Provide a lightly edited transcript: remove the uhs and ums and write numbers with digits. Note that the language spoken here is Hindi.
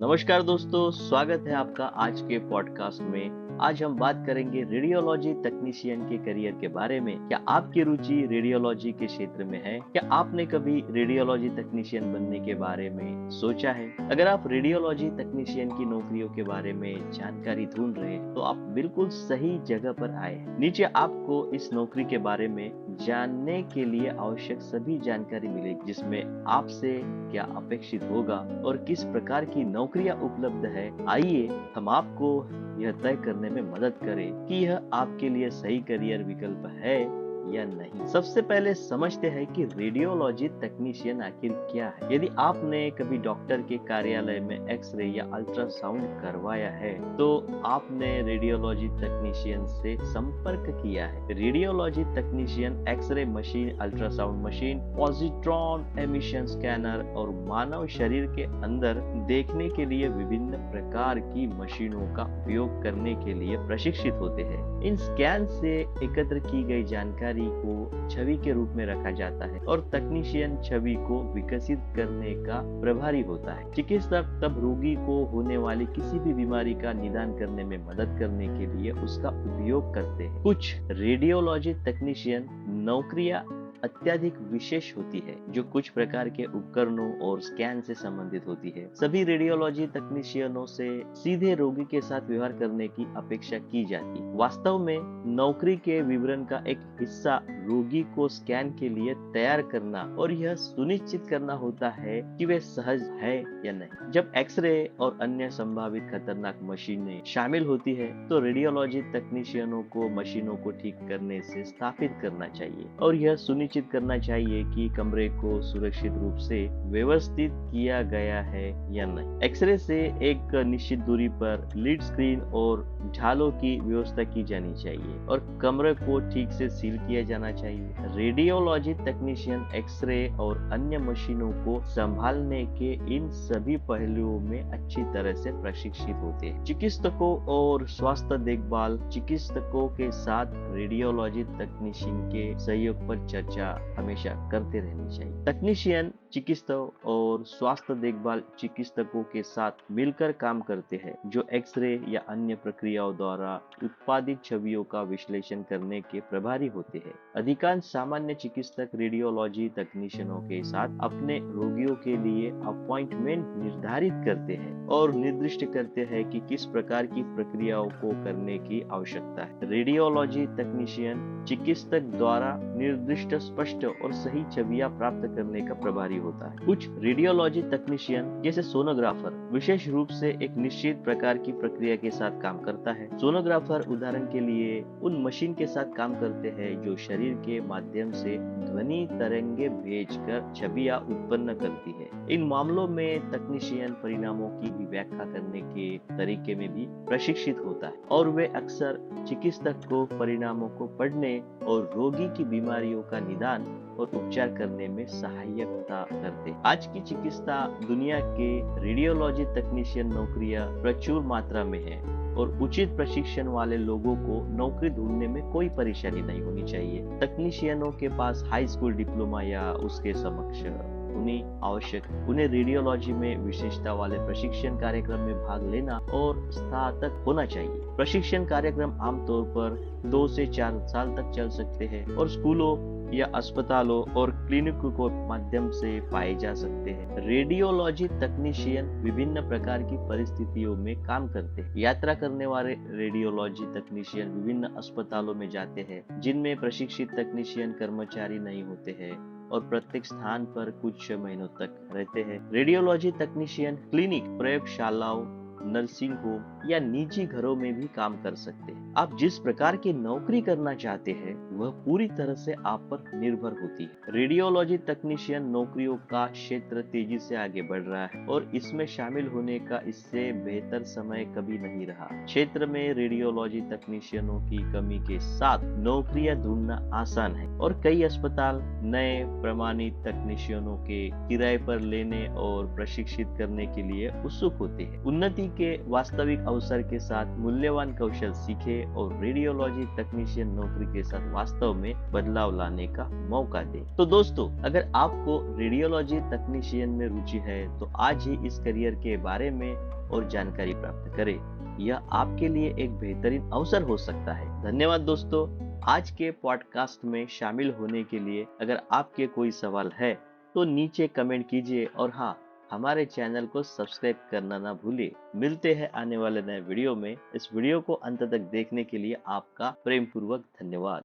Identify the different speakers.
Speaker 1: नमस्कार दोस्तों, स्वागत है आपका आज के पॉडकास्ट में। आज हम बात करेंगे रेडियोलॉजी तकनीशियन के करियर के बारे में। क्या आपकी रुचि रेडियोलॉजी के क्षेत्र में है? क्या आपने कभी रेडियोलॉजी तकनीशियन बनने के बारे में सोचा है? अगर आप रेडियोलॉजी तकनीशियन की नौकरियों के बारे में जानकारी ढूंढ रहे हैं, तो आप बिल्कुल सही जगह पर आए हैं। नीचे आपको इस नौकरी के बारे में जानने के लिए आवश्यक सभी जानकारी मिलेगी, जिसमें आपसे क्या अपेक्षित होगा और किस प्रकार की नौकरियां उपलब्ध है। आइए हम आपको यह तय करने में मदद करें कि यह आपके लिए सही करियर विकल्प है या नहीं। सबसे पहले समझते हैं कि रेडियोलॉजी तकनीशियन आखिर क्या है। यदि आपने कभी डॉक्टर के कार्यालय में एक्सरे या अल्ट्रासाउंड करवाया है, तो आपने रेडियोलॉजी तकनीशियन से संपर्क किया है। Radiology technician X ray machine, ultrasound machine, positron emission scanner और मानव शरीर के अंदर देखने के लिए विभिन्न प्रकार की मशीनों का उपयोग करने के लिए प्रशिक्षित होते हैं। इन स्कैन से एकत्र की गई जानकारी को छवि के रूप में रखा जाता है और तकनीशियन छवि को विकसित करने का प्रभारी होता है। चिकित्सक तब रोगी को होने वाली किसी भी बीमारी का निदान करने में मदद करने के लिए उसका उपयोग करते हैं। कुछ रेडियोलॉजी तकनीशियन नौकरियां अत्यधिक विशेष होती है, जो कुछ प्रकार के उपकरणों और स्कैन से संबंधित होती है। सभी रेडियोलॉजी तकनीशियनों से सीधे रोगी के साथ व्यवहार करने की अपेक्षा की जाती है। वास्तव में नौकरी के विवरण का एक हिस्सा रोगी को स्कैन के लिए तैयार करना और यह सुनिश्चित करना होता है कि वे सहज है या नहीं। जब एक्सरे और अन्य संभावित खतरनाक मशीनें शामिल होती है, तो रेडियोलॉजी तकनीशियनों को मशीनों को ठीक करने से स्थापित करना चाहिए और यह सुनिश्चित करना चाहिए कि कमरे को सुरक्षित रूप से व्यवस्थित किया गया है या नहीं। एक्सरे से एक निश्चित दूरी पर लीड स्क्रीन और ढालों की व्यवस्था की जानी चाहिए और कमरे को ठीक से सील किया जाना चाहिए। रेडियोलॉजी तकनीशियन एक्सरे और अन्य मशीनों को संभालने के इन सभी पहलुओं में अच्छी तरह से प्रशिक्षित होते हैं। चिकित्सकों और स्वास्थ्य देखभाल चिकित्सकों के साथ रेडियोलॉजी तकनीशियन के सहयोग पर चर्चा हमेशा करते रहनी चाहिए। तकनीशियन चिकित्सक और स्वास्थ्य देखभाल चिकित्सकों के साथ मिलकर काम करते हैं, जो एक्सरे या अन्य प्रक्रियाओं द्वारा उत्पादित छवियों का विश्लेषण करने के प्रभारी होते हैं। अधिकांश सामान्य चिकित्सक रेडियोलॉजी तकनीशियनों के साथ अपने रोगियों के लिए अपॉइंटमेंट निर्धारित करते हैं और निर्दिष्ट करते हैं कि किस प्रकार की प्रक्रियाओं को करने की आवश्यकता है। रेडियोलॉजी तकनीशियन चिकित्सक द्वारा निर्दिष्ट स्पष्ट और सही छवियां प्राप्त करने का प्रभारी होता है। कुछ रेडियोलॉजी तकनीशियन जैसे सोनोग्राफर विशेष रूप से एक निश्चित प्रकार की प्रक्रिया के साथ काम करता है। सोनोग्राफर उदाहरण के लिए उन मशीन के साथ काम करते हैं जो शरीर के माध्यम से ध्वनि तरंगे भेजकर छवियां उत्पन्न करती है। इन मामलों में तकनीशियन परिणामों की व्याख्या करने के तरीके में भी प्रशिक्षित होता है और वे अक्सर चिकित्सक को परिणामों को पढ़ने और रोगी की बीमारियों का निदान और उपचार करने में सहायता करते हैं। आज की चिकित्सा दुनिया के रेडियोलॉजी तकनीशियन नौकरियां प्रचुर मात्रा में है और उचित प्रशिक्षण वाले लोगों को नौकरी ढूंढने में कोई परेशानी नहीं होनी चाहिए। तकनीशियनों के पास हाई स्कूल डिप्लोमा या उसके समकक्ष उन्हें रेडियोलॉजी में विशेषता वाले प्रशिक्षण कार्यक्रम में भाग लेना और स्नातक होना चाहिए। प्रशिक्षण कार्यक्रम आमतौर पर 2 से 4 साल तक चल सकते हैं और स्कूलों या अस्पतालों और क्लिनिकों के माध्यम से पाए जा सकते हैं। रेडियोलॉजी तकनीशियन विभिन्न प्रकार की परिस्थितियों में काम करते हैं। यात्रा करने वाले रेडियोलॉजी तकनीशियन विभिन्न अस्पतालों में जाते हैं जिनमें प्रशिक्षित तकनीशियन कर्मचारी नहीं होते हैं और प्रत्येक स्थान पर कुछ महीनों तक रहते हैं। रेडियोलॉजी तकनीशियन क्लिनिक, प्रयोगशालाओं, नर्सिंग होम या निजी घरों में भी काम कर सकते हैं। आप जिस प्रकार की नौकरी करना चाहते हैं वह पूरी तरह से आप पर निर्भर होती है। रेडियोलॉजी तकनीशियन नौकरियों का क्षेत्र तेजी से आगे बढ़ रहा है और इसमें शामिल होने का इससे बेहतर समय कभी नहीं रहा। क्षेत्र में रेडियोलॉजी तकनीशियनों की कमी के साथ नौकरियां ढूंढना आसान है और कई अस्पताल नए प्रमाणित तकनीशियनों के किराए पर लेने और प्रशिक्षित करने के लिए उत्सुक होते हैं। उन्नति के वास्तविक अवसर के साथ मूल्यवान कौशल सीखे और रेडियोलॉजी तकनीशियन नौकरी के साथ वास्तव में बदलाव लाने का मौका दे। तो दोस्तों, अगर आपको रेडियोलॉजी तकनीशियन में रुचि है तो आज ही इस करियर के बारे में और जानकारी प्राप्त करें। यह आपके लिए एक बेहतरीन अवसर हो सकता है। धन्यवाद दोस्तों, आज के पॉडकास्ट में शामिल होने के लिए। अगर आपके कोई सवाल है तो नीचे कमेंट कीजिए और हाँ, हमारे चैनल को सब्सक्राइब करना ना भूलिए। मिलते हैं आने वाले नए वीडियो में। इस वीडियो को अंत तक देखने के लिए आपका प्रेम पूर्वक धन्यवाद।